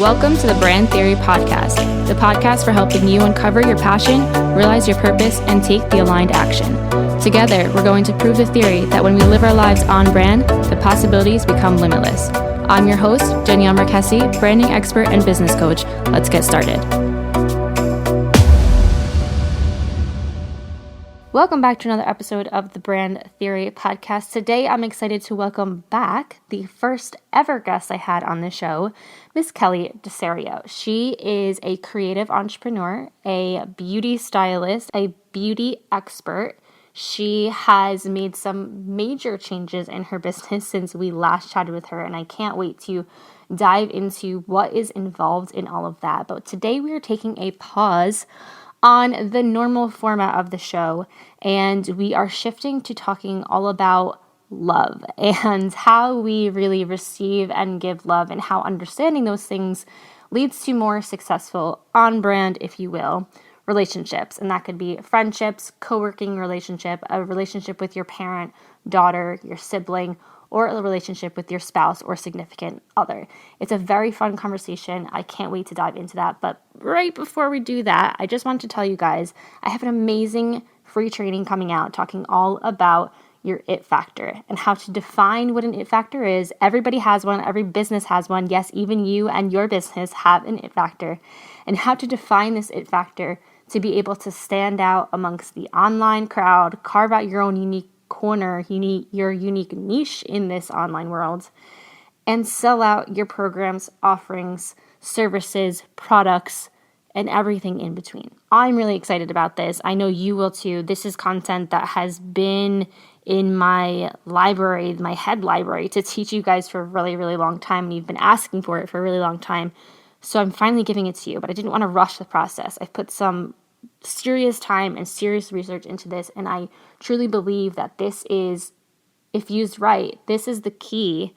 Welcome to the Brand Theory Podcast, the podcast for helping you uncover your passion, realize your purpose, and take the aligned action. Together, we're going to prove the theory that when we live our lives on brand, the possibilities become limitless. I'm your host, Danielle Marquesi, branding expert and business coach. Let's get started. Welcome back to another episode of the Brand Theory Podcast. Today, I'm excited to welcome back the first ever guest I had on the show, Miss Kelly DeSerio. She is a creative entrepreneur, a beauty stylist, a beauty expert. She has made some major changes in her business since we last chatted with her, and I can't wait to dive into what is involved in all of that. But today, we are taking a pause on the normal format of the show, and we are shifting to talking all about love and how we really receive and give love, and how understanding those things leads to more successful on-brand, if you will, relationships. And that could be friendships, co-working relationship, a relationship with your parent, daughter, your sibling, or a relationship with your spouse or significant other. It's a very fun conversation. I can't wait to dive into that. But right before we do that, I just want to tell you guys, I have an amazing free training coming out talking all about your it factor and how to define what an it factor is. Everybody has one. Every business has one. Yes, even you and your business have an it factor, and how to define this it factor to be able to stand out amongst the online crowd, carve out your own unique corner, your unique niche in this online world, and sell out your programs, offerings, services, products, and everything in between. I'm really excited about this. I know you will too. This is content that has been in my library, my head library, to teach you guys for a really, really long time, and you've been asking for it for a really long time. So I'm finally giving it to you, but I didn't want to rush the process. I've put some serious time and serious research into this, and I truly believe that this is, if used right, this is the key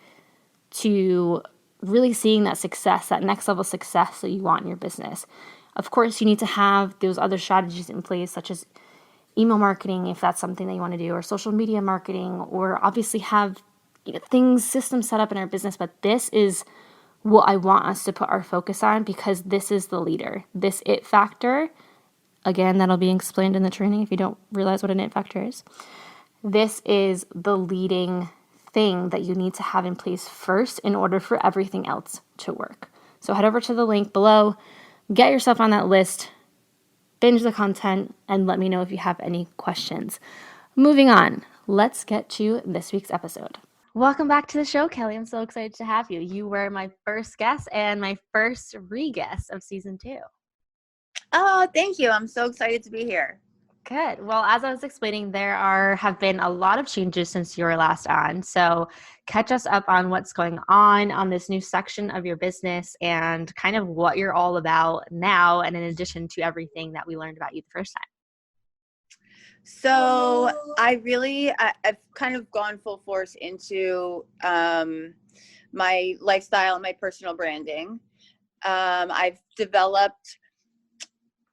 to really seeing that success, that next level success that you want in your business. Of course, you need to have those other strategies in place, such as email marketing, if that's something that you want to do, or social media marketing, or obviously have systems set up in our business. But this is what I want us to put our focus on, because this is the leader. This it factor, again, that'll be explained in the training if you don't realize what an it factor is. This is the leading thing that you need to have in place first in order for everything else to work. So head over to the link below, get yourself on that list, binge the content, and let me know if you have any questions. Moving on, let's get to this week's episode. Welcome back to the show, Kelly. I'm so excited to have you. You were my first guest and my first re-guest of season 2. Oh, thank you. I'm so excited to be here. Good. Well, as I was explaining, there have been a lot of changes since you were last on. So catch us up on what's going on this new section of your business and kind of what you're all about now, and in addition to everything that we learned about you the first time. So I've kind of gone full force into my lifestyle and my personal branding. I've developed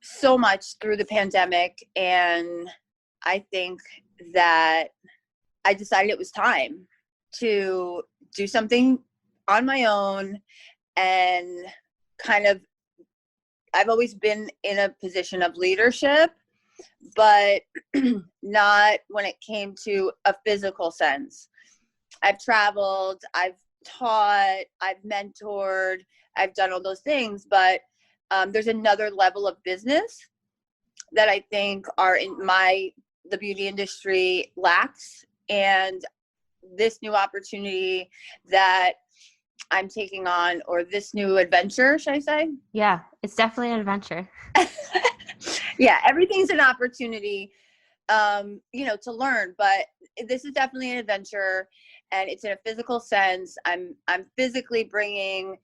so much through the pandemic, and I think that I decided it was time to do something on my own. And kind of, I've always been in a position of leadership, but not when it came to a physical sense. I've traveled, I've taught, I've mentored, I've done all those things, but there's another level of business that I think the beauty industry lacks. And this new opportunity that I'm taking on, or this new adventure, should I say? Yeah, it's definitely an adventure. Yeah, everything's an opportunity, to learn, but this is definitely an adventure, and it's in a physical sense. I'm physically bringing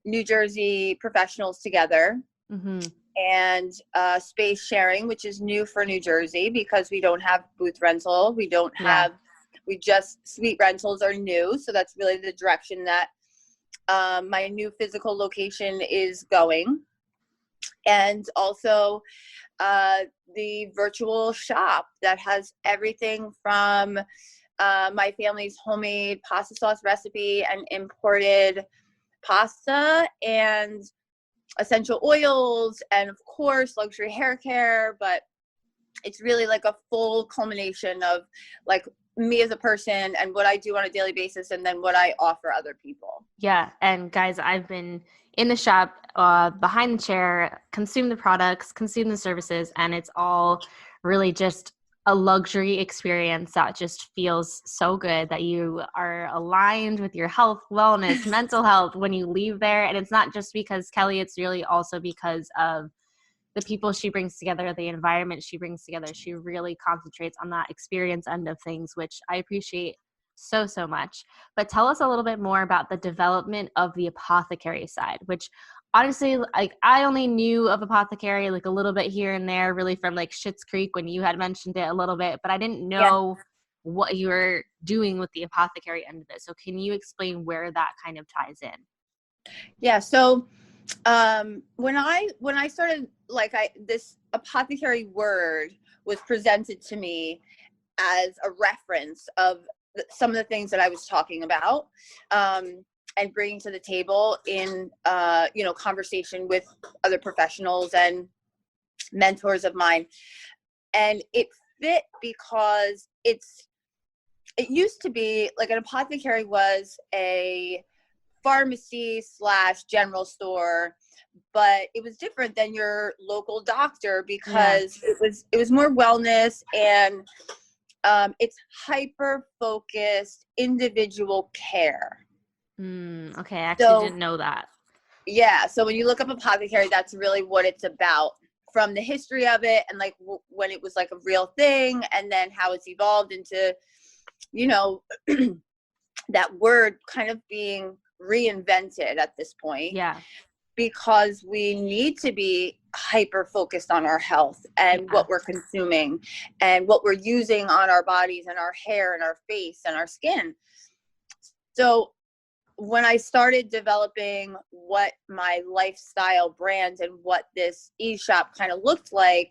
New Jersey professionals together, and space sharing, which is new for New Jersey because we don't have booth rental. We just suite rentals are new. So that's really the direction that my new physical location is going. And also the virtual shop that has everything from my family's homemade pasta sauce recipe and imported pasta and essential oils and of course luxury hair care, but it's really like a full culmination of like me as a person and what I do on a daily basis and then what I offer other people. Yeah. And guys, I've been in the shop, behind the chair, consume the products, consume the services, and it's all really just a luxury experience that just feels so good that you are aligned with your health, wellness, mental health when you leave there. And it's not just because Kelly, it's really also because of the people she brings together, the environment she brings together. She really concentrates on that experience end of things, which I appreciate so, so much. But tell us a little bit more about the development of the apothecary side, which honestly, like I only knew of apothecary like a little bit here and there, really from like Schitt's Creek when you had mentioned it a little bit, but I didn't know what you were doing with the apothecary end of it. So can you explain where that kind of ties in? Yeah. So when I started, like this apothecary word was presented to me as a reference of some of the things that I was talking about, and bringing to the table in, conversation with other professionals and mentors of mine. And it fit because it used to be like an apothecary was a pharmacy / general store, but it was different than your local doctor because it was more wellness and it's hyper focused individual care. Okay, I actually didn't know that. Yeah, so when you look up apothecary, that's really what it's about, from the history of it and like when it was like a real thing, and then how it's evolved into, that word kind of being reinvented at this point. Yeah. Because we need to be hyper focused on our health and what we're consuming and what we're using on our bodies and our hair and our face and our skin. So when I started developing what my lifestyle brand and what this e-shop kind of looked like,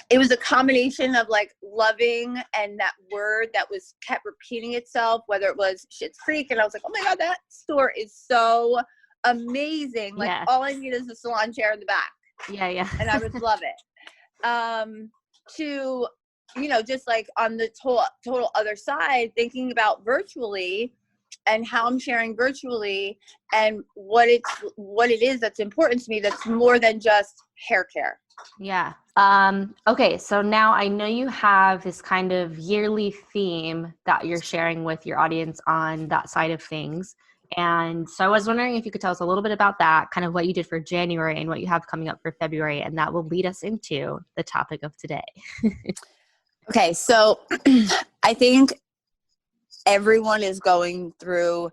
it was a combination of like loving and that word that was kept repeating itself, whether it was Schitt's Creek. And I was like, oh my God, that store is so amazing. Like all I need is a salon chair in the back. Yeah. And I would love it. To, just like on the total other side, thinking about virtually and how I'm sharing virtually and what it is that's important to me, that's more than just hair care. Yeah. Okay. So now I know you have this kind of yearly theme that you're sharing with your audience on that side of things. And so I was wondering if you could tell us a little bit about that, kind of what you did for January and what you have coming up for February. And that will lead us into the topic of today. Okay. So I think everyone is going through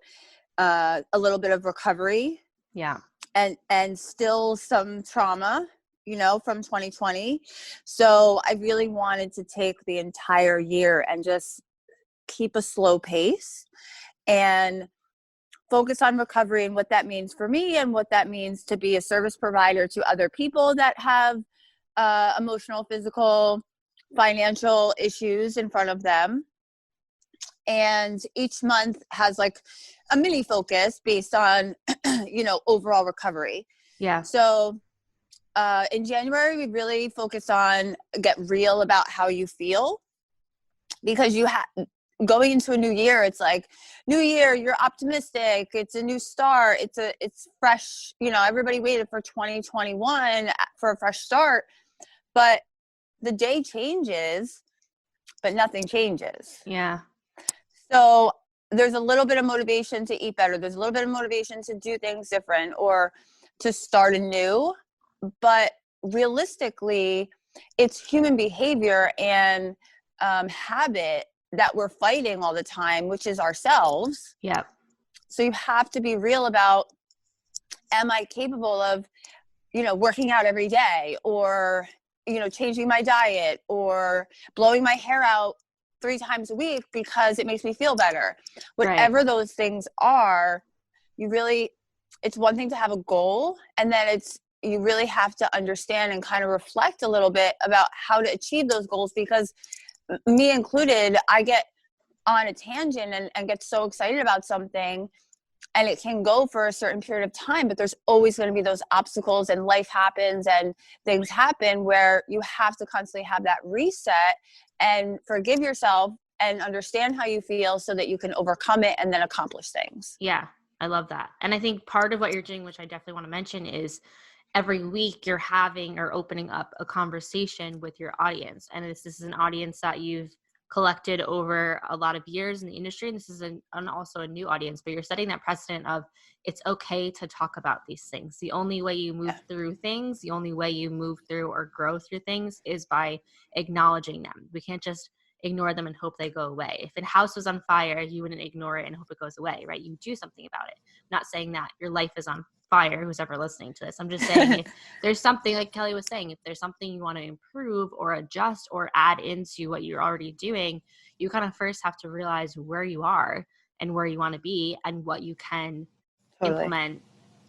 a little bit of recovery. Yeah. And still some trauma, from 2020. So I really wanted to take the entire year and just keep a slow pace and focus on recovery and what that means for me and what that means to be a service provider to other people that have emotional, physical, financial issues in front of them. And each month has like a mini focus based on, overall recovery. Yeah. So in January, we really focused on get real about how you feel, because going into a new year, it's like new year, you're optimistic. It's a new start. It's fresh. Everybody waited for 2021 for a fresh start, but the day changes, but nothing changes. Yeah. So there's a little bit of motivation to eat better. There's a little bit of motivation to do things different or to start anew. But realistically, it's human behavior and habit that we're fighting all the time, which is ourselves. Yeah. So you have to be real about, am I capable of, working out every day, or, changing my diet, or blowing my hair out 3 times a week because it makes me feel better. Whatever those things are, it's one thing to have a goal, and then you really have to understand and kind of reflect a little bit about how to achieve those goals, because me included, I get on a tangent and get so excited about something, and it can go for a certain period of time, but there's always going to be those obstacles, and life happens and things happen where you have to constantly have that reset and forgive yourself and understand how you feel so that you can overcome it and then accomplish things. Yeah, I love that. And I think part of what you're doing, which I definitely want to mention, is every week you're having or opening up a conversation with your audience. And this is an audience that you've collected over a lot of years in the industry. And this is also a new audience, but you're setting that precedent of it's okay to talk about these things. The only way you move through things, the only way you move through or grow through things is by acknowledging them. We can't just ignore them and hope they go away. If a house was on fire, you wouldn't ignore it and hope it goes away, right? You do something about it. I'm not saying that your life is on fire, who's ever listening to this. I'm just saying if there's something, like Kelly was saying, if there's something you want to improve or adjust or add into what you're already doing, you kind of first have to realize where you are and where you want to be and what you can implement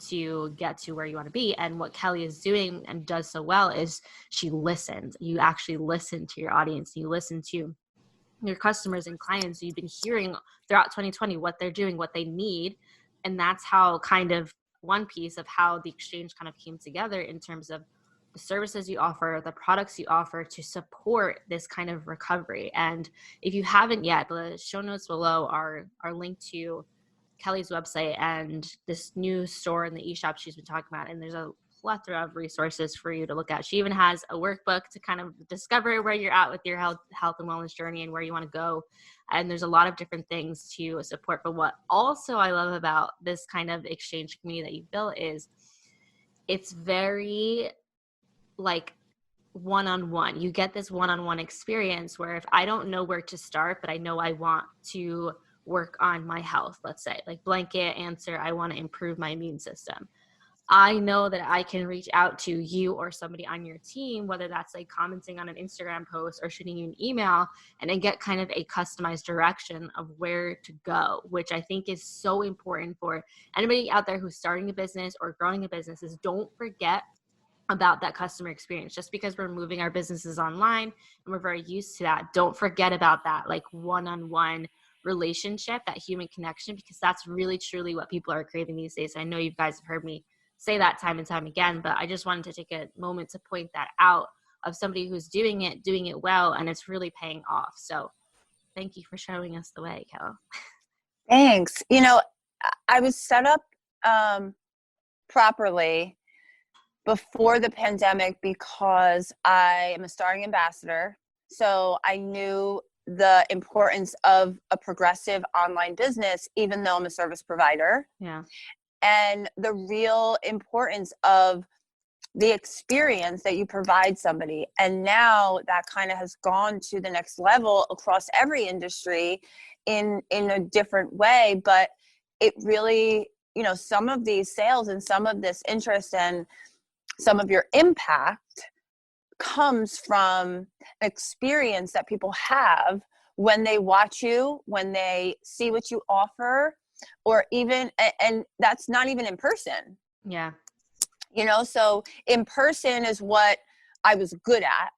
to get to where you want to be. And what Kelly is doing and does so well is she listens. You actually listen to your audience. You listen to your customers and clients. You've been hearing throughout 2020 what they're doing, what they need. And that's how kind of one piece of how the exchange kind of came together in terms of the services you offer, the products you offer to support this kind of recovery. And if you haven't yet, the show notes below are linked to Kelly's website and this new store in the eShop she's been talking about. And there's a plethora of resources for you to look at. She even has a workbook to kind of discover where you're at with your health and wellness journey and where you want to go. And there's a lot of different things to support. But what also I love about this kind of exchange community that you've built is it's very like one-on-one. You get this one-on-one experience where if I don't know where to start, but I know I want to work on my health, let's say, like blanket answer, I want to improve my immune system. I know that I can reach out to you or somebody on your team, whether that's like commenting on an Instagram post or shooting you an email, and then get kind of a customized direction of where to go, which I think is so important for anybody out there who's starting a business or growing a business. Is don't forget about that customer experience. Just because we're moving our businesses online and we're very used to that, don't forget about that like one-on-one relationship, that human connection, because that's really truly what people are craving these days. I know you guys have heard me say that time and time again, but I just wanted to take a moment to point that out of somebody who's doing it well, and it's really paying off. So thank you for showing us the way, Kel. Thanks. You know, I was set up properly before the pandemic because I am a starring ambassador. So I knew the importance of a progressive online business, even though I'm a service provider. Yeah. And the real importance of the experience that you provide somebody. And now that kind of has gone to the next level across every industry in a different way. But it really, you know, some of these sales and some of this interest and some of your impact comes from experience that people have when they watch you, when they see what you offer, or even, and that's not even in person. Yeah. You know, so in person is what I was good at.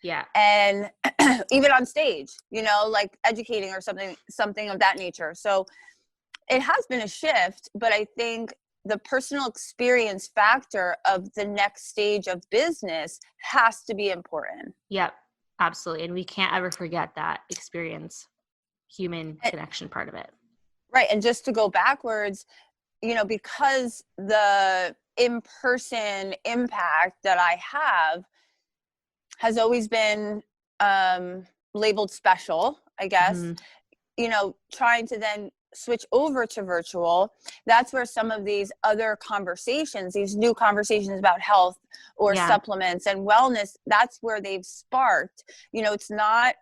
Yeah. And even on stage, you know, like educating or something of that nature. So it has been a shift, but I think the personal experience factor of the next stage of business has to be important. Yep, absolutely. And we can't ever forget that experience, human connection part of it. Right. And just to go backwards, you know, because the in-person impact that I have has always been labeled special, I guess, you know, trying to then switch over to virtual, that's where some of these other conversations, these new conversations about health or supplements and wellness, that's where they've sparked. You know, it's not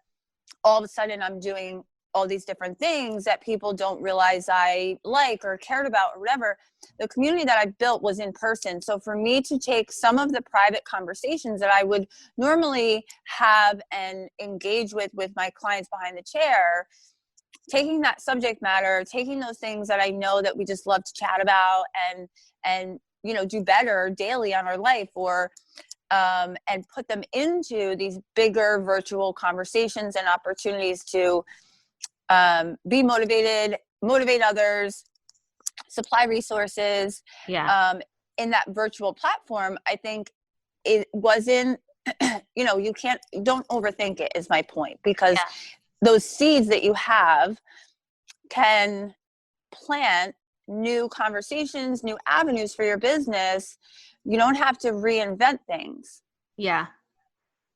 all of a sudden I'm doing all these different things that people don't realize I like or cared about or whatever. The community that I built was in person. So for me to take some of the private conversations that I would normally have and engage with my clients behind the chair, taking that subject matter, taking those things that I know that we just love to chat about and you know, do better daily on our life, or and put them into these bigger virtual conversations and opportunities to be motivated, motivate others. supply resources Yeah. in that virtual platform, I think it wasn't, don't overthink it is my point, because Yeah. those seeds that you have can plant new conversations, new avenues for your business. You don't have to reinvent things. Yeah.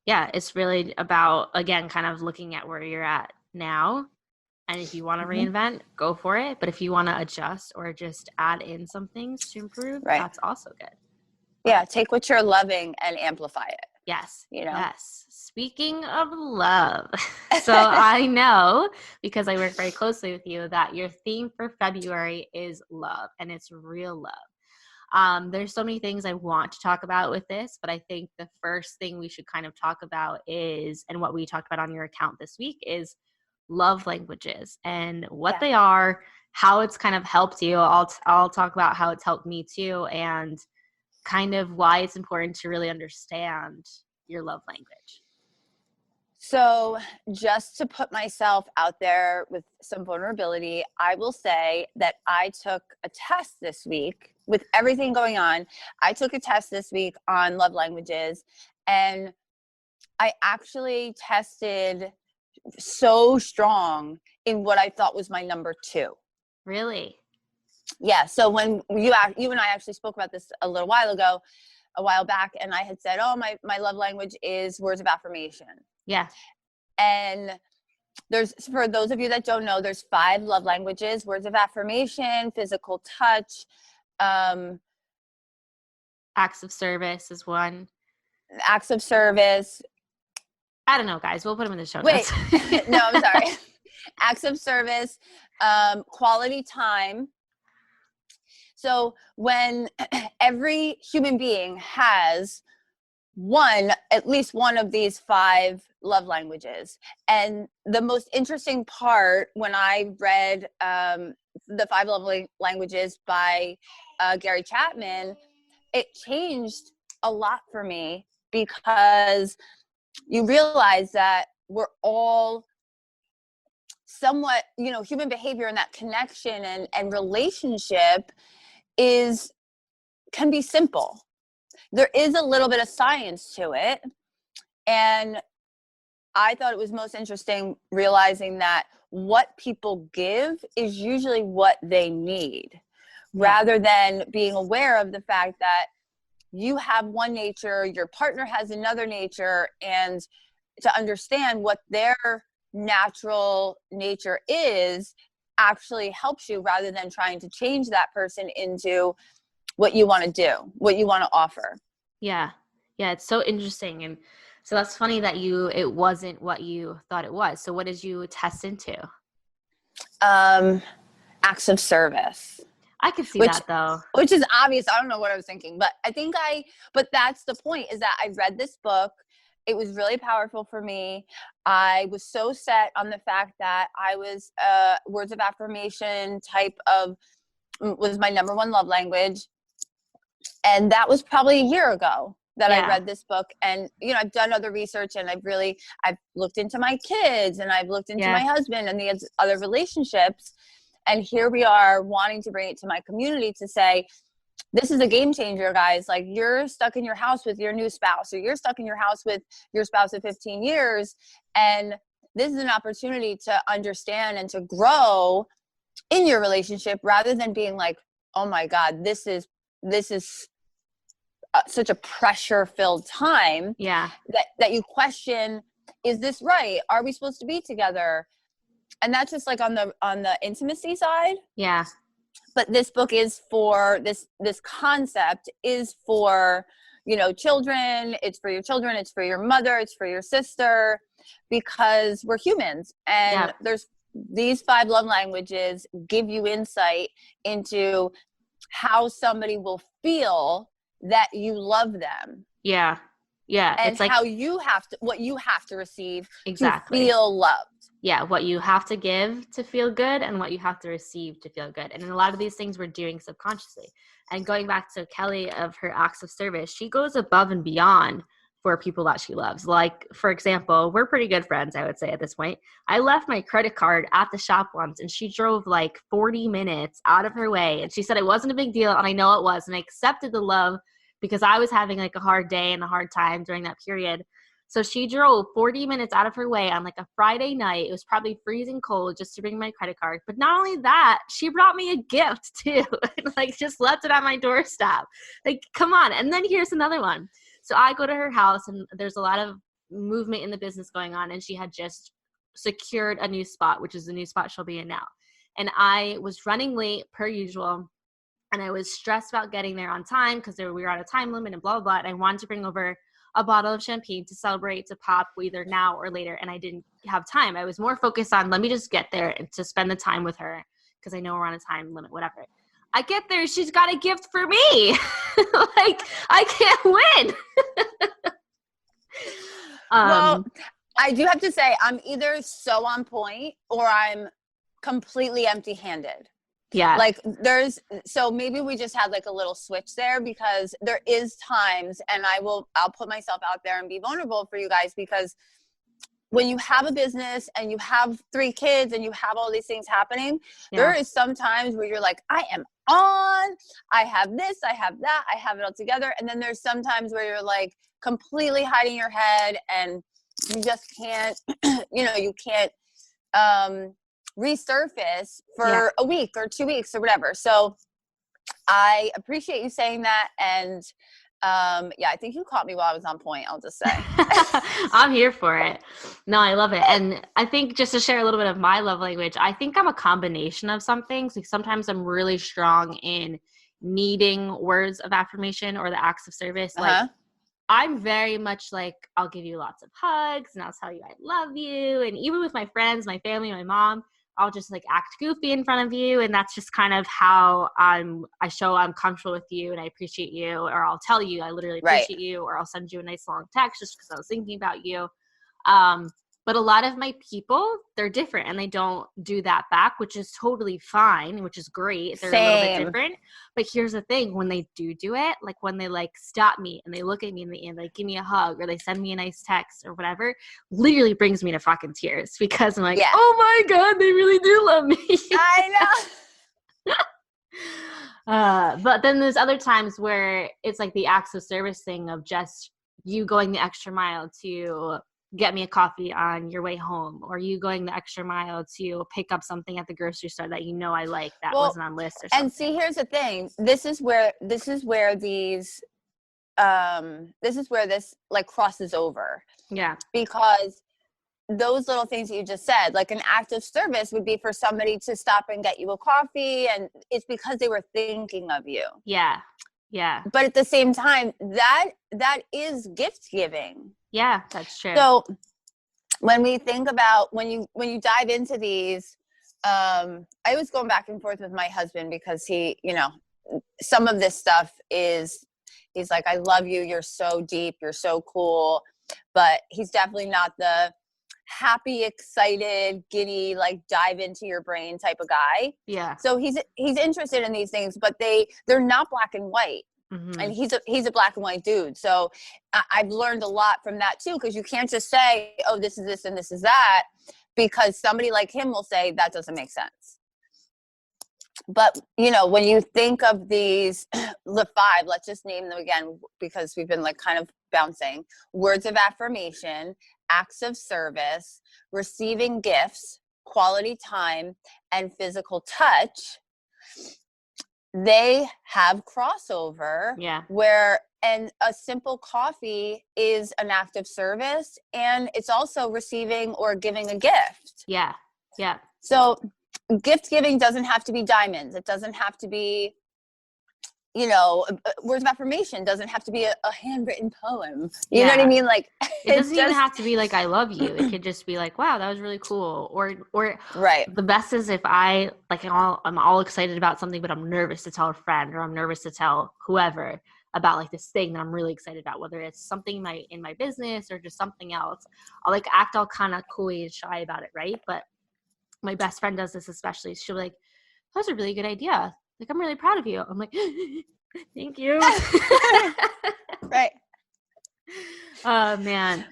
Yeah. It's really about, again, kind of looking at where you're at now. And if you want to Mm-hmm. reinvent, go for it. But if you want to adjust or just add in some things to improve, Right. that's also good. Yeah. Take what you're loving and amplify it. Yes. You know? Yes. Speaking of love, so I know, because I work very closely with you, that your theme for February is love, and it's real love. There's so many things I want to talk about with this, but I think the first thing we should kind of talk about is, and what we talked about on your account this week, is love languages and what they are, how it's kind of helped you. I'll talk about how it's helped me too, and kind of why it's important to really understand your love language. So just to put myself out there with some vulnerability, I will say that I took a test this week with everything going on. I took a test this week on love languages, and I actually tested so strong in what I thought was my number 2. Really? Yeah. So when you and I actually spoke about this a while back, and I had said, oh, my love language is words of affirmation. Yeah. And for those of you that don't know, there's 5 love languages: words of affirmation, physical touch, Acts of service is one. acts of service. I don't know, guys. We'll put them in the show notes. No, I'm sorry. Acts of service, quality time. So when every human being has at least one of these 5 love languages. And the most interesting part, when I read the 5 love languages by Gary Chapman, it changed a lot for me, because you realize that we're all somewhat, human behavior, and that connection and relationship can be simple. There is a little bit of science to it. And I thought it was most interesting realizing that what people give is usually what they need, rather than being aware of the fact that you have one nature, your partner has another nature, and to understand what their natural nature is actually helps you, rather than trying to change that person into what you want to do, what you want to offer. Yeah. Yeah. It's so interesting. And so that's funny that it wasn't what you thought it was. So what did you test into? Acts of service. I could see that though. Which is obvious. I don't know what I was thinking, but but that's the point, is that I read this book. It was really powerful for me. I was so set on the fact that I was words of affirmation was my number 1 love language. And that was probably a year ago that I read this book. And, I've done other research, and I've looked into my kids, and I've looked into my husband and the other relationships. And here we are wanting to bring it to my community to say, this is a game changer, guys. Like, you're stuck in your house with your new spouse, or you're stuck in your house with your spouse of 15 years. And this is an opportunity to understand and to grow in your relationship, rather than being like, oh my God, this is such a pressure-filled time. Yeah. That you question, is this right? Are we supposed to be together? And that's just like on the intimacy side. Yeah. But this book is for this concept is for, children. It's for your children. It's for your mother. It's for your sister, because we're humans. And there's these 5 love languages give you insight into how somebody will feel that you love them. Yeah. Yeah. And it's like what you have to receive to feel loved. Yeah. What you have to give to feel good, and what you have to receive to feel good. And in a lot of these things we're doing subconsciously. And going back to Kelly of her acts of service, she goes above and beyond for people that she loves. Like, for example, we're pretty good friends, I would say at this point. I left my credit card at the shop once and she drove like 40 minutes out of her way. And she said it wasn't a big deal. And I know it was. And I accepted the love because I was having like a hard day and a hard time during that period. So she drove 40 minutes out of her way on like a Friday night. It was probably freezing cold just to bring my credit card. But not only that, she brought me a gift too. Like just left it on my doorstep. Like, come on. And then here's another one. So I go to her house and there's a lot of movement in the business going on. And she had just secured a new spot, which is the new spot she'll be in now. And I was running late per usual. And I was stressed about getting there on time because we were on a time limit and blah, blah, blah. And I wanted to bring over a bottle of champagne to celebrate, to pop either now or later. And I didn't have time. I was more focused on, let me just get there and to spend the time with her because I know we're on a time limit, whatever. I get there, she's got a gift for me. Like, I can't win. Well, I do have to say, I'm either so on point or I'm completely empty-handed. Yeah. Like so maybe we just had like a little switch there because there is times, and I'll put myself out there and be vulnerable for you guys, because when you have a business and you have 3 kids and you have all these things happening, there is some times where you're like, I am on, I have this, I have that, I have it all together. And then there's some times where you're like completely hiding your head and you just can't, you can't resurface for a week or 2 weeks or whatever. So I appreciate you saying that. And I think you caught me while I was on point, I'll just say. I'm here for it. No, I love it. And I think just to share a little bit of my love language, I think I'm a combination of some things. Like sometimes I'm really strong in needing words of affirmation or the acts of service. Like I'm very much like, I'll give you lots of hugs and I'll tell you I love you. And even with my friends, my family, my mom, I'll just like act goofy in front of you. And that's just kind of how I show I'm comfortable with you and I appreciate you, or I'll tell you I literally appreciate you, or I'll send you a nice long text just because I was thinking about you. But a lot of my people, they're different and they don't do that back, which is totally fine, which is great. They're a little bit different. But here's the thing, when they do it, like when they like stop me and they look at me and they give me a hug or they send me a nice text or whatever, literally brings me to fucking tears because I'm like, oh my God, they really do love me. I know. But then there's other times where it's like the acts of service thing of just you going the extra mile to get me a coffee on your way home, or you going the extra mile to pick up something at the grocery store that you know I like that wasn't on list or something. And see, here's the thing. This is where this like crosses over. Yeah. Because those little things that you just said, like an act of service would be for somebody to stop and get you a coffee, and it's because they were thinking of you. Yeah. Yeah. But at the same time, that is gift giving. Yeah, that's true. So when we think about, when you dive into these, I was going back and forth with my husband because he, some of this stuff he's like, I love you. You're so deep. You're so cool. But he's definitely not the happy, excited, giddy, like dive into your brain type of guy. Yeah. So he's interested in these things, but they're not black and white. Mm-hmm. And he's a black and white dude. So I've learned a lot from that too, because you can't just say, oh, this is this and this is that, because somebody like him will say that doesn't make sense. But, when you think of these, the 5, let's just name them again, because we've been like kind of bouncing: words of affirmation, acts of service, receiving gifts, quality time, and physical touch. They have crossover. Yeah. And a simple coffee is an act of service, and it's also receiving or giving a gift. Yeah. Yeah. So gift giving doesn't have to be diamonds. It doesn't have to be, words of affirmation doesn't have to be a handwritten poem. You know what I mean? Like, it doesn't even have to be like, I love you. It could just be like, wow, that was really cool. Or right. The best is if I'm all excited about something, but I'm nervous to tell a friend, or I'm nervous to tell whoever about like this thing that I'm really excited about, whether it's something in my business or just something else. I'll like act all kind of cool and shy about it. Right. But my best friend does this especially. She'll be like, that was a really good idea. Like, I'm really proud of you. I'm like, thank you. Right. Oh, man.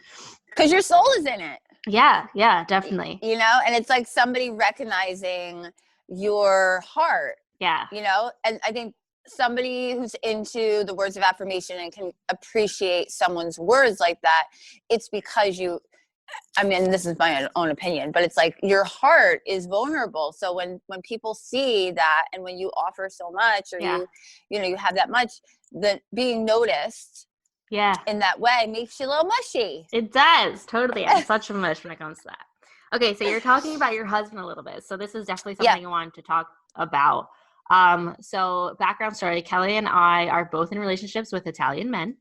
Because your soul is in it. Yeah, definitely. You know, and it's like somebody recognizing your heart. Yeah. You know, and I think somebody who's into the words of affirmation and can appreciate someone's words like that, it's because I mean, this is my own opinion, but it's like your heart is vulnerable. So when people see that, and when you offer so much, or you know, you have that much, that being noticed in that way makes you a little mushy. It does. Totally. I'm such a mush when it comes to that. Okay, so you're talking about your husband a little bit. So this is definitely something I wanted to talk about. So background story, Kelly and I are both in relationships with Italian men,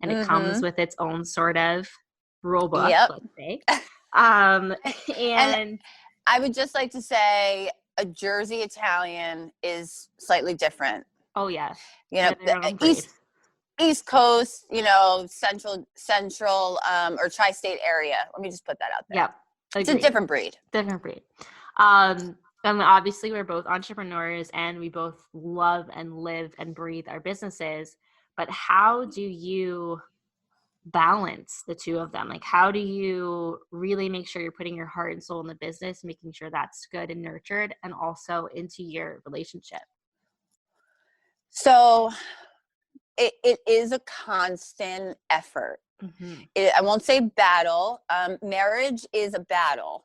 and it comes with its own sort of rule book, let's say. And I would just like to say a Jersey Italian is slightly different. Oh yeah. You know, East Coast, you know, central or tri-state area. Let me just put that out there. Yep. It's a different breed. And obviously we're both entrepreneurs, and we both love and live and breathe our businesses. But how do you balance the two of them? Like, how do you really make sure you're putting your heart and soul in the business, making sure that's good and nurtured, and also into your relationship? So it is a constant effort. I won't say battle. Marriage is a battle,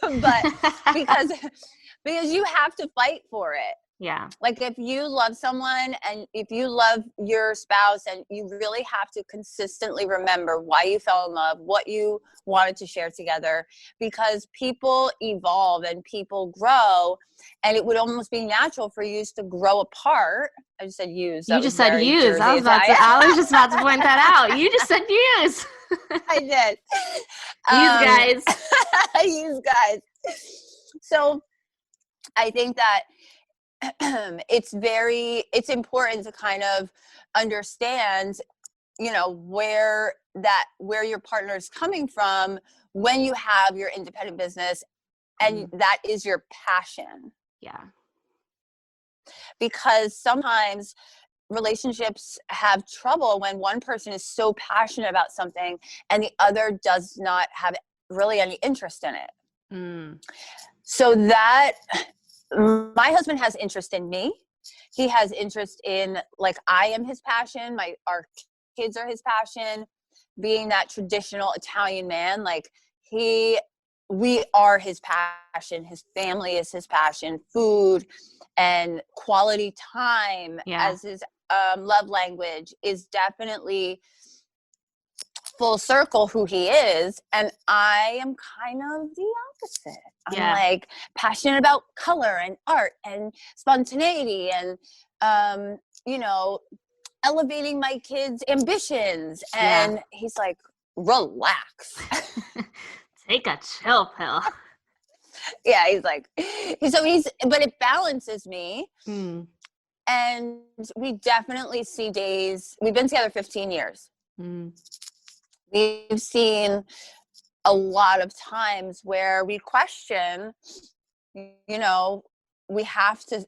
but because you have to fight for it. Yeah. Like if you love someone and if you love your spouse, and you really have to consistently remember why you fell in love, what you wanted to share together, because people evolve and people grow, and it would almost be natural for you to grow apart. I just said use. You just said use. I was just about to point that out. You just said use. I did. Use guys. Use guys. So I think that it's important to kind of understand, you know, where your partner is coming from when you have your independent business, and that is your passion. Yeah. Because sometimes relationships have trouble when one person is so passionate about something and the other does not have really any interest in it. So that my husband has interest in me. He has interest in, like, I am his passion. Our kids are his passion. Being that traditional Italian man, like we are his passion. His family is his passion. Food and quality time as his love language is definitely full circle who he is. And I am kind of the opposite. I'm like passionate about color and art and spontaneity and, you know, elevating my kids' ambitions. And he's like, relax. Take a chill pill. Yeah, he's like, but it balances me. And we definitely see days, we've been together 15 years. We've seen a lot of times where we question, you know, we have to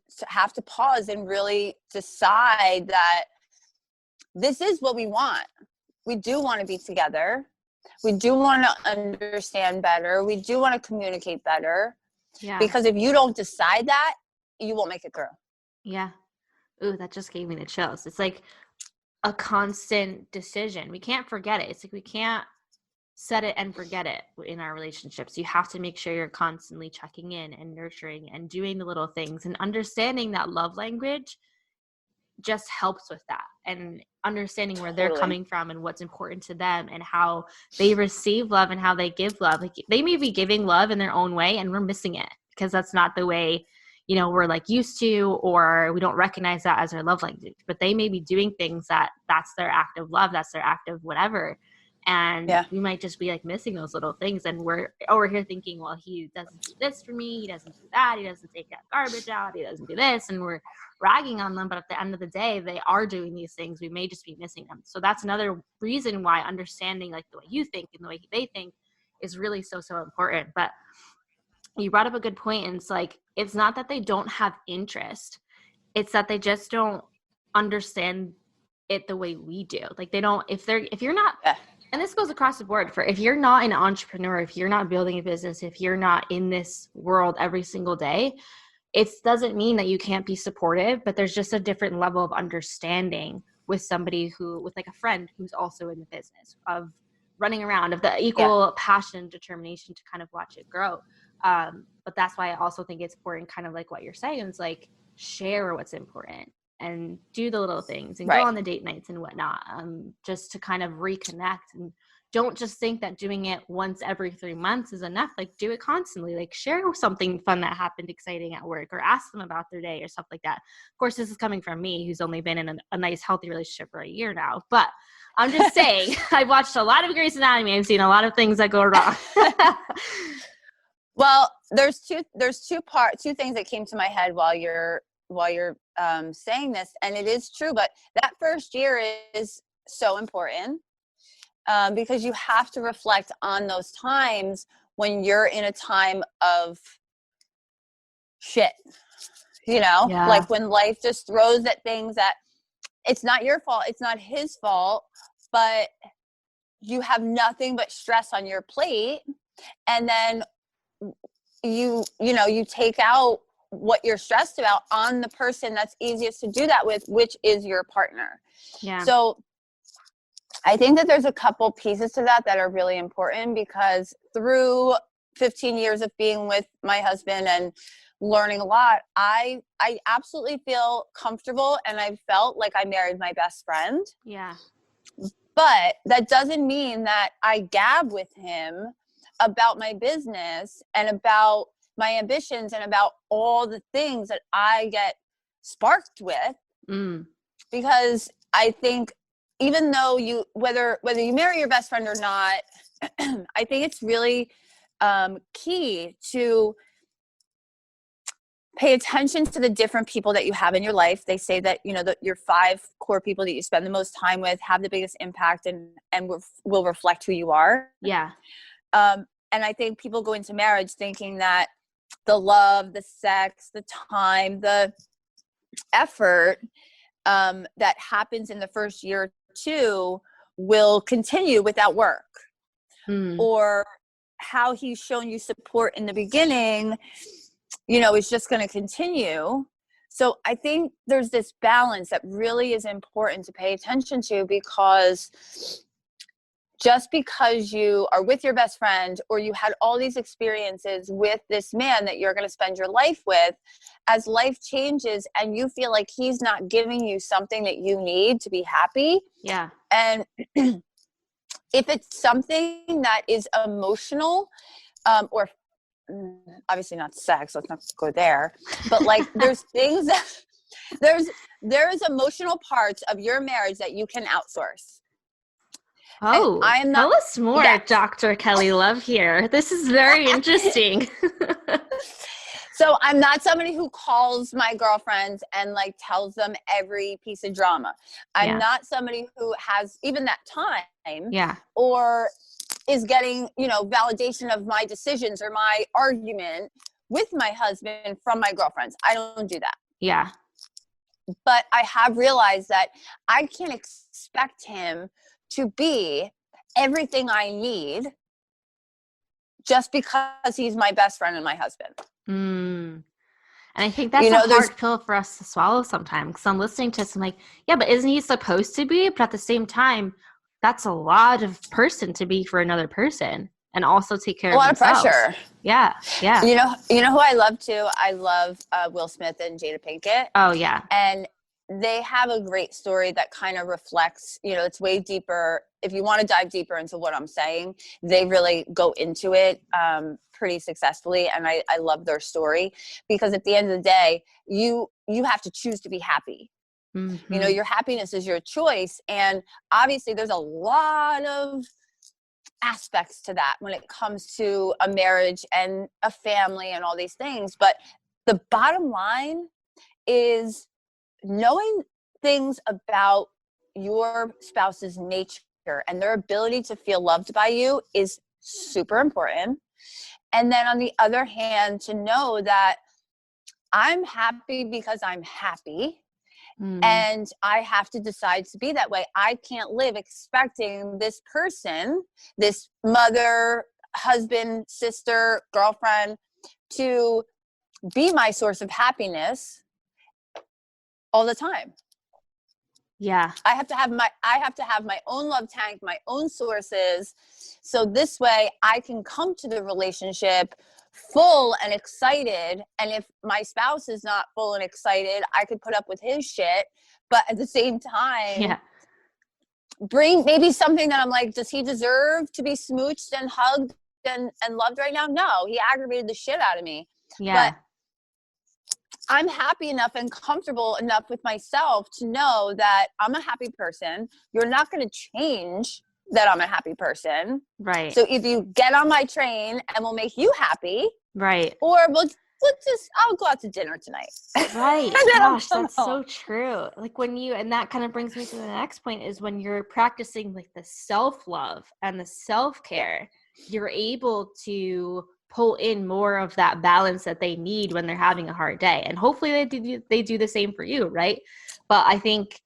pause and really decide that this is what we want. We do want to be together. We do want to understand better. We do want to communicate better. Yeah. Because if you don't decide that, you won't make it through. Yeah. Ooh, that just gave me the chills. It's like a constant decision. We can't forget it. It's like we can't set it and forget it in our relationships. You have to make sure you're constantly checking in and nurturing and doing the little things, and understanding that love language just helps with that, and understanding where they're coming from and what's important to them and how they receive love and how they give love. Like, they may be giving love in their own way and we're missing it because that's not the way, you know, we're like used to, or we don't recognize that as our love language, but they may be doing things that's their act of love. That's their act of whatever. And we might just be like missing those little things. And we're here thinking, well, he doesn't do this for me. He doesn't do that. He doesn't take that garbage out. He doesn't do this. And we're ragging on them. But at the end of the day, they are doing these things. We may just be missing them. So that's another reason why understanding like the way you think and the way they think is really so, so important. But you brought up a good point. And it's like, it's not that they don't have interest. It's that they just don't understand it the way we do. Like, they don't, if you're not And this goes across the board for if you're not an entrepreneur, if you're not building a business, if you're not in this world every single day, it doesn't mean that you can't be supportive, but there's just a different level of understanding with somebody who, with like a friend who's also in the business of running around, of the Yeah. equal passion and determination to kind of watch it grow. But that's why I also think it's important, kind of like what you're saying, is like share what's important and do the little things and go Right. on the date nights and whatnot, just to kind of reconnect. And don't just think that doing it once every 3 months is enough. Like, do it constantly. Like, share something fun that happened exciting at work, or ask them about their day or stuff like that. Of course, this is coming from me, who's only been in a nice, healthy relationship for a year now. But I'm just saying, I've watched a lot of Grey's Anatomy. I've seen a lot of things that go wrong. Well, there's two things that came to my head while you're saying this, and it is true. But that first year is so important, because you have to reflect on those times when you're in a time of shit, Yeah. like when life just throws at things that it's not your fault, it's not his fault, but you have nothing but stress on your plate. And then you take out what you're stressed about on the person that's easiest to do that with, which is your partner. Yeah. So I think that there's a couple pieces to that are really important, because through 15 years of being with my husband and learning a lot, I absolutely feel comfortable, and I felt like I married my best friend. Yeah. But that doesn't mean that I gab with him about my business and about my ambitions and about all the things that I get sparked with. Because I think even though whether you marry your best friend or not, I think it's really key to pay attention to the different people that you have in your life. They say that, your 5 core people that you spend the most time with have the biggest impact and will reflect who you are. Yeah. And I think people go into marriage thinking that the love, the sex, the time, the effort that happens in the first year or 2 will continue without work. Or how he's shown you support in the beginning, is just going to continue. So I think there's this balance that really is important to pay attention to, because just because you are with your best friend, or you had all these experiences with this man that you're going to spend your life with, as life changes and you feel like he's not giving you something that you need to be happy. Yeah. And if it's something that is emotional, or obviously not sex, let's not go there, but like there's things that there's emotional parts of your marriage that you can outsource. Oh, I'm not, tell us more, yes. Dr. Kelly Love here. This is very interesting. So I'm not somebody who calls my girlfriends and like tells them every piece of drama. I'm not somebody who has even that time, or is getting, validation of my decisions or my argument with my husband from my girlfriends. I don't do that. Yeah. But I have realized that I can't expect him to be everything I need just because he's my best friend and my husband. And I think that's a hard pill for us to swallow sometimes. Because I'm listening to this, I'm like, yeah, but isn't he supposed to be? But at the same time, that's a lot of person to be for another person, and also take care of themselves. A lot of pressure. Yeah. Yeah. You know who I love too? I love Will Smith and Jada Pinkett. Oh yeah. And they have a great story that kind of reflects, it's way deeper. If you want to dive deeper into what I'm saying, they really go into it pretty successfully. And I love their story, because at the end of the day, you have to choose to be happy. Mm-hmm. Your happiness is your choice. And obviously there's a lot of aspects to that when it comes to a marriage and a family and all these things. But the bottom line is knowing things about your spouse's nature and their ability to feel loved by you is super important. And then on the other hand, to know that I'm happy because I'm happy. And I have to decide to be that way. I can't live expecting this person, this mother, husband, sister, girlfriend, to be my source of happiness all the time. Yeah. I have to have my own love tank, my own sources. So this way I can come to the relationship full and excited. And if my spouse is not full and excited, I could put up with his shit. But at the same time, bring maybe something that I'm like, does he deserve to be smooched and hugged and loved right now? No, he aggravated the shit out of me. Yeah. But I'm happy enough and comfortable enough with myself to know that I'm a happy person. You're not going to change that I'm a happy person. Right. So if you get on my train and we'll make you happy. Right. Or I'll go out to dinner tonight. Right. Gosh, that's so true. Like and that kind of brings me to the next point is when you're practicing like the self-love and the self-care, you're able to pull in more of that balance that they need when they're having a hard day. And hopefully they do the same for you, right? But I think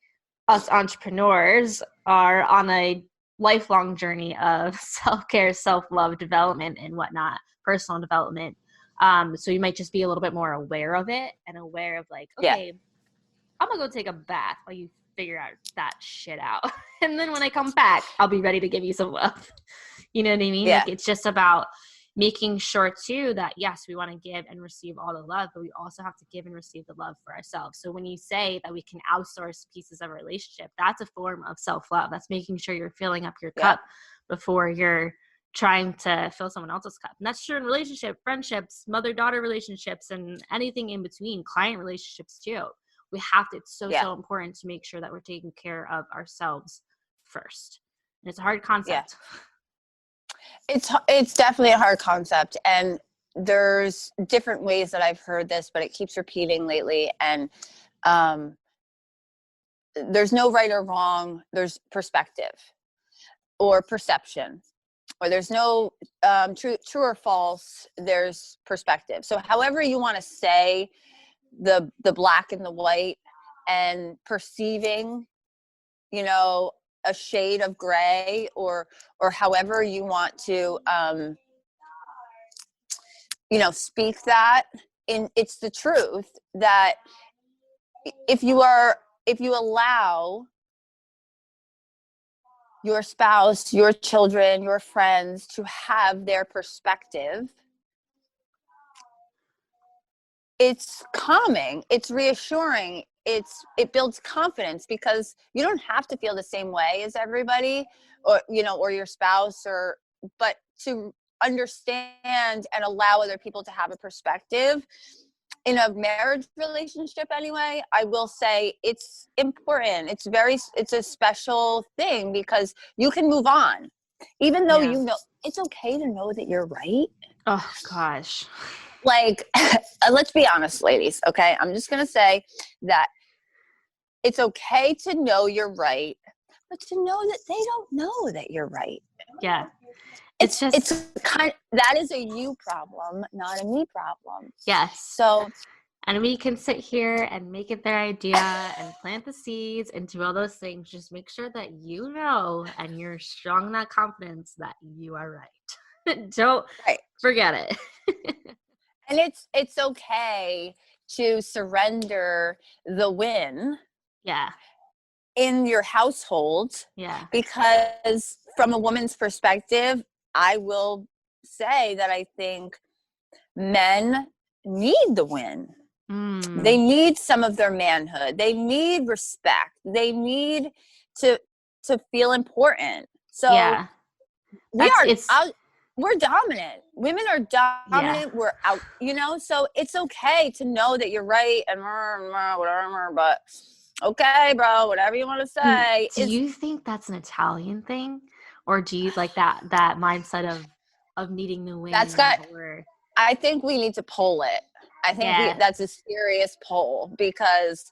us entrepreneurs are on a lifelong journey of self-care, self-love, development, and whatnot, personal development. So you might just be a little bit more aware of it and aware of like, okay, I'm gonna go take a bath while you figure out that shit out. And then when I come back, I'll be ready to give you some love. You know what I mean? Yeah. Like, it's just about making sure too that yes, we want to give and receive all the love, but we also have to give and receive the love for ourselves. So when you say that we can outsource pieces of a relationship, that's a form of self-love. That's making sure you're filling up your cup before you're trying to fill someone else's cup. And that's true in relationship, friendships, mother-daughter relationships, and anything in between, client relationships too. We have to, it's so important to make sure that we're taking care of ourselves first. And it's a hard concept. It's definitely a hard concept. And there's different ways that I've heard this, but it keeps repeating lately. And there's no right or wrong. There's perspective or perception. Or there's no true or false, there's perspective. So however you want to say the black and the white and perceiving, a shade of gray or however you want to, speak that it's the truth that if you allow your spouse, your children, your friends to have their perspective, it's calming, it's reassuring, it builds confidence because you don't have to feel the same way as everybody or your spouse but to understand and allow other people to have a perspective in a marriage relationship anyway, I will say it's important. It's a special thing because you can move on. Even though it's okay to know that you're right. Oh, gosh. Like, let's be honest, ladies, okay? I'm just going to say that it's okay to know you're right, but to know that they don't know that you're right. Yeah. That is a you problem, not a me problem. Yes. So, and we can sit here and make it their idea and plant the seeds and do all those things. Just make sure that you know and you're strong in that confidence that you are right. Don't forget it. And it's okay to surrender the win. Yeah. In your household. Yeah. Because from a woman's perspective, I will say that I think men need the win. They need some of their manhood. They need respect. They need to feel important. So we're dominant. Women are dominant. Yeah. We're out, so it's okay to know that you're right and whatever, but okay, bro, whatever you want to say. Do you think that's an Italian thing? Or do you like that mindset of needing the win? I think we need to poll it. I think that's a serious poll because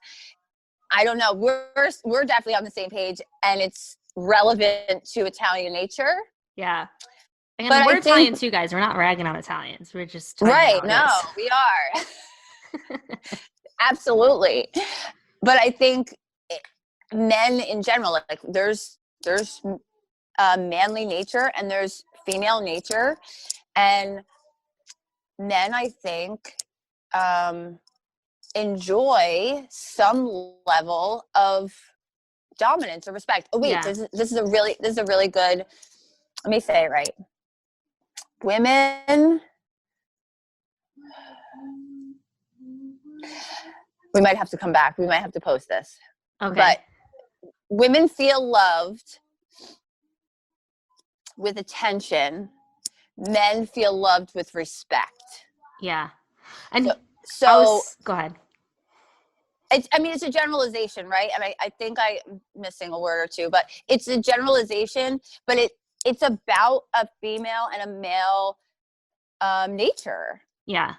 I don't know. We're definitely on the same page and it's relevant to Italian nature. Yeah. And we're Italian too, guys. We're not ragging on Italians. We're just right. No, we are. Absolutely. but I think men in general, like there's manly nature and there's female nature, and men, I think, enjoy some level of dominance or respect. Oh wait, Yeah. this is a really good. Let me say it right. Women. We might have to come back. We might have to post this. Okay. But women feel loved with attention. Men feel loved with respect. Yeah. And so go ahead. It's a generalization, right? And I think I'm missing a word or two, but it's a generalization, but it's about a female and a male nature. Yeah.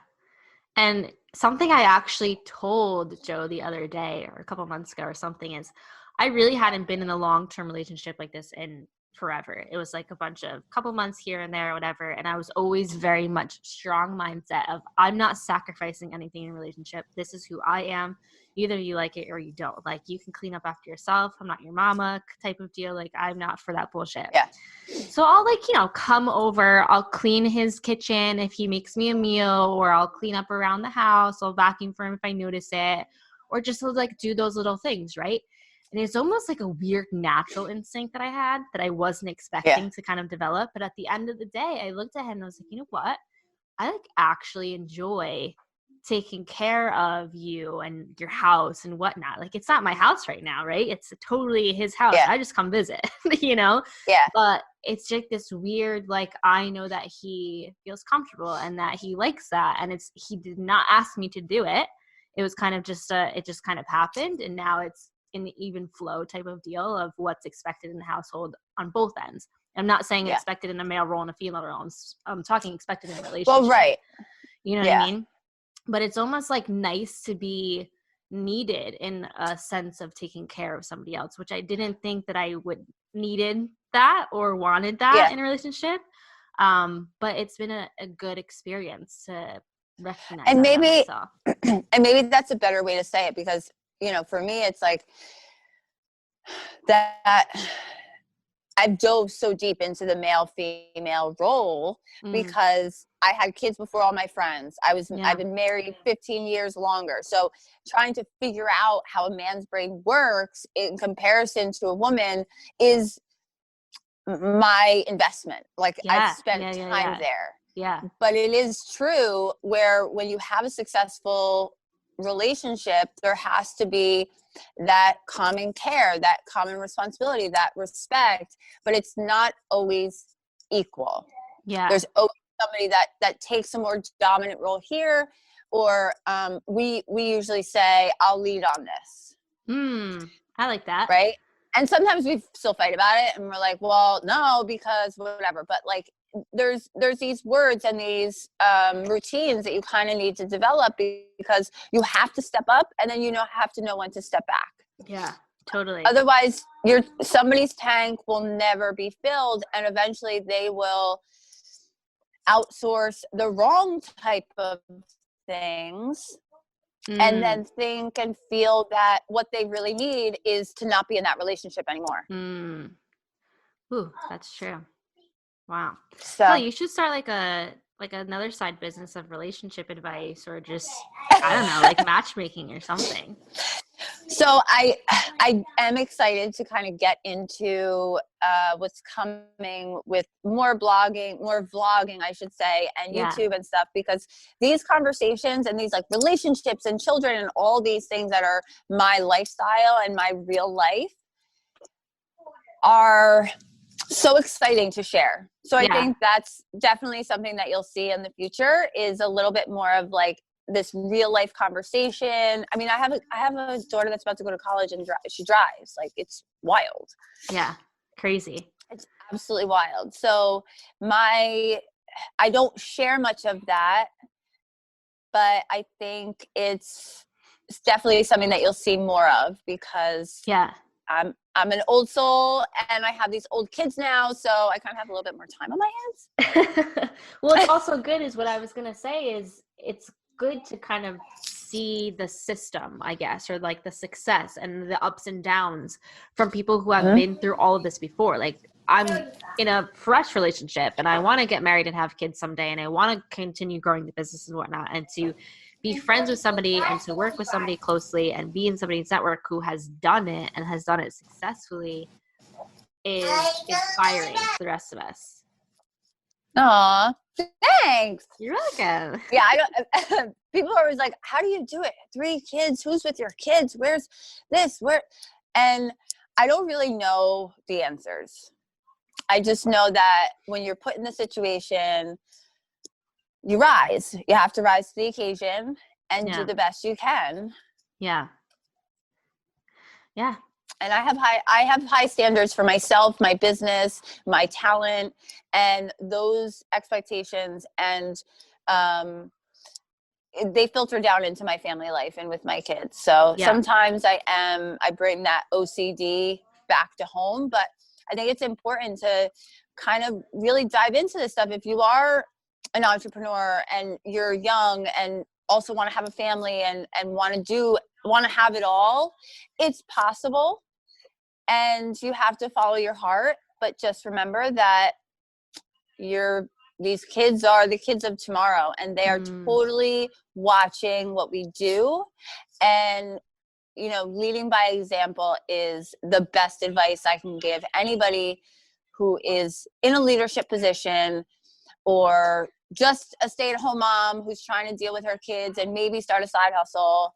And something I actually told Joe the other day or a couple months ago or something is I really hadn't been in a long-term relationship like this in forever. It was like a bunch of couple months here and there or whatever. And I was always very much strong mindset of I'm not sacrificing anything in a relationship. This is who I am. Either you like it or you don't. Like you can clean up after yourself. I'm not your mama type of deal. Like I'm not for that bullshit. Yeah. So I'll come over, I'll clean his kitchen if he makes me a meal, or I'll clean up around the house, I'll vacuum for him if I notice it, or just like do those little things, right? And it's almost like a weird natural instinct that I had that I wasn't expecting to kind of develop. But at the end of the day, I looked at him and I was like, you know what? I like actually enjoy taking care of you and your house and whatnot. Like it's not my house right now, right? It's totally his house. Yeah. I just come visit, you know? Yeah. But it's just this weird, like, I know that he feels comfortable and that he likes that. And he did not ask me to do it. It was kind of just, it just kind of happened. And now it's an even flow type of deal of what's expected in the household on both ends. I'm not saying expected in a male role and a female role. I'm talking expected in a relationship. Well, right. You know what I mean? But it's almost like nice to be needed in a sense of taking care of somebody else, which I didn't think that I would needed that or wanted that in a relationship. But it's been a good experience to recognize and that about myself. And maybe that's a better way to say it, because, for me, it's like that I've dove so deep into the male-female role because I had kids before all my friends. I've been married 15 years longer. So trying to figure out how a man's brain works in comparison to a woman is my investment. Like I've spent time there. Yeah. But it is true where when you have a successful relationship, there has to be that common care, that common responsibility, that respect, but it's not always equal. Yeah. There's always somebody that takes a more dominant role here, or we usually say, I'll lead on this. I like that. Right? And sometimes we still fight about it and we're like, well, no, because whatever. But like there's these words and these routines that you kind of need to develop, because you have to step up and then have to know when to step back. Yeah, totally. Otherwise, somebody's tank will never be filled, and eventually they will outsource the wrong type of things and then think and feel that what they really need is to not be in that relationship anymore. Ooh, that's true. Wow. So you should start like another side business of relationship advice, or just I don't know, like matchmaking or something. So I am excited to kind of get into what's coming with more vlogging, I should say, and YouTube and stuff, because these conversations and these like relationships and children and all these things that are my lifestyle and my real life are so exciting to share. So I think that's definitely something that you'll see in the future, is a little bit more of like this real life conversation. I mean, I have a daughter that's about to go to college and she drives. Like, it's wild. Yeah. Crazy. It's absolutely wild. So I don't share much of that, but I think it's definitely something that you'll see more of, because I'm an old soul and I have these old kids now, so I kind of have a little bit more time on my hands. Well, it's also good, is what I was going to say, is it's good to kind of see the system, I guess, or like the success and the ups and downs from people who have been through all of this before. Like, I'm in a fresh relationship and I want to get married and have kids someday, and I want to continue growing the business and whatnot, and to be friends with somebody and to work with somebody closely and be in somebody's network who has done it and has done it successfully is inspiring to the rest of us. Aw, thanks. You're welcome. Yeah, I don't. People are always like, "How do you do it? 3 kids? Who's with your kids? Where's this? Where?" And I don't really know the answers. I just know that when you're put in the situation, you rise. You have to rise to the occasion and do the best you can. Yeah. Yeah. And I have high standards for myself, my business, my talent, and those expectations, and they filter down into my family life and with my kids. So sometimes I bring that OCD back to home, but I think it's important to kind of really dive into this stuff. If you are an entrepreneur and you're young and also want to have a family and want to have it all, it's possible. And you have to follow your heart, but just remember that these kids are the kids of tomorrow, and they are totally watching what we do. And, you know, leading by example is the best advice I can give anybody who is in a leadership position or just a stay-at-home mom who's trying to deal with her kids and maybe start a side hustle.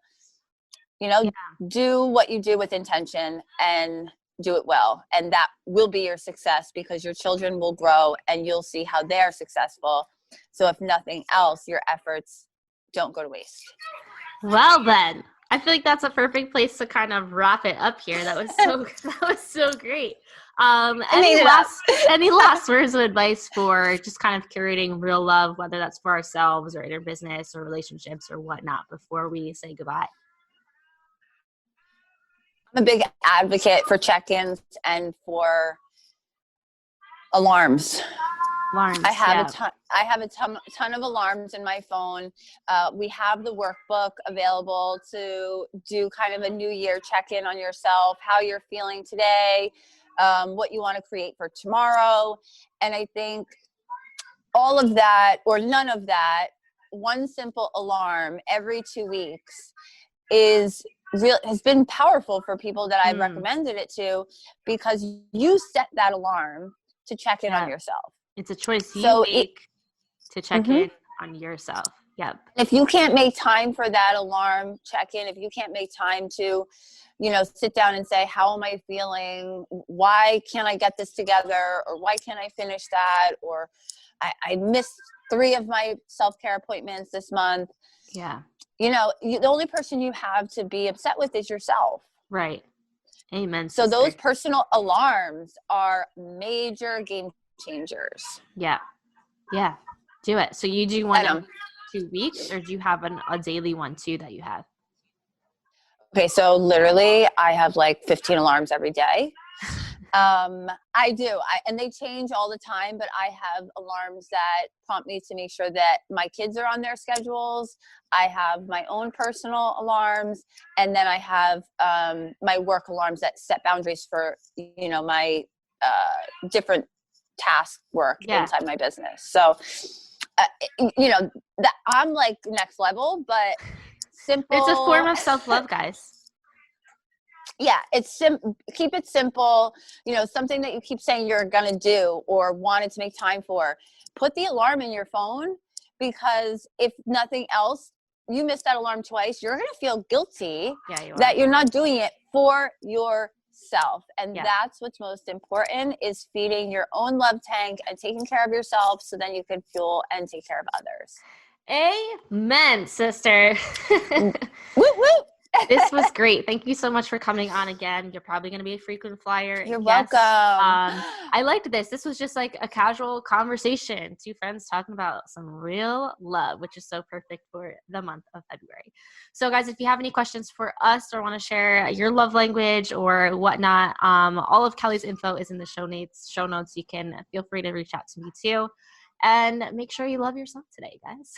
You know, do what you do with intention and do it well. And that will be your success, because your children will grow and you'll see how they're successful. So if nothing else, your efforts don't go to waste. Well, then, I feel like that's a perfect place to kind of wrap it up here. That was so great. Any last words of advice for just kind of curating real love, whether that's for ourselves or in our business or relationships or whatnot, before we say goodbye? I'm a big advocate for check-ins and for alarms. I have a ton of alarms in my phone. We have the workbook available to do kind of a new year check-in on yourself, how you're feeling today, what you want to create for tomorrow. And I think all of that or none of that, one simple alarm every 2 weeks has been powerful for people that I've recommended it to, because you set that alarm to check in on yourself. It's a choice you make to check in on yourself. Yep. If you can't make time for that alarm check-in, if you can't make time to, you know, sit down and say, how am I feeling? Why can't I get this together? Or why can't I finish that? Or I missed 3 of my self-care appointments this month. Yeah. You know, the only person you have to be upset with is yourself. Right. Amen. So those personal alarms are major game changers. Yeah. Yeah. Do it. So you do one in 2 weeks, or do you have a daily one too that you have? Okay. So literally I have like 15 alarms every day. I do. And they change all the time, but I have alarms that prompt me to make sure that my kids are on their schedules. I have my own personal alarms, and then I have my work alarms that set boundaries for, you know, my different task work inside my business. So, you know, that I'm like next level, but simple. It's a form of self-love, guys. Yeah, keep it simple. You know, something that you keep saying you're going to do or wanted to make time for. Put the alarm in your phone, because if nothing else, you missed that alarm twice, you're going to feel guilty that you're not doing it for yourself. And that's what's most important, is feeding your own love tank and taking care of yourself, so then you can fuel and take care of others. Amen, sister. Woo woo. This was great. Thank you so much for coming on again. You're probably going to be a frequent flyer. You're welcome. I liked this. This was just like a casual conversation. 2 friends talking about some real love, which is so perfect for the month of February. So guys, if you have any questions for us or want to share your love language or whatnot, all of Kelly's info is in the show notes. You can feel free to reach out to me too. And make sure you love yourself today, guys.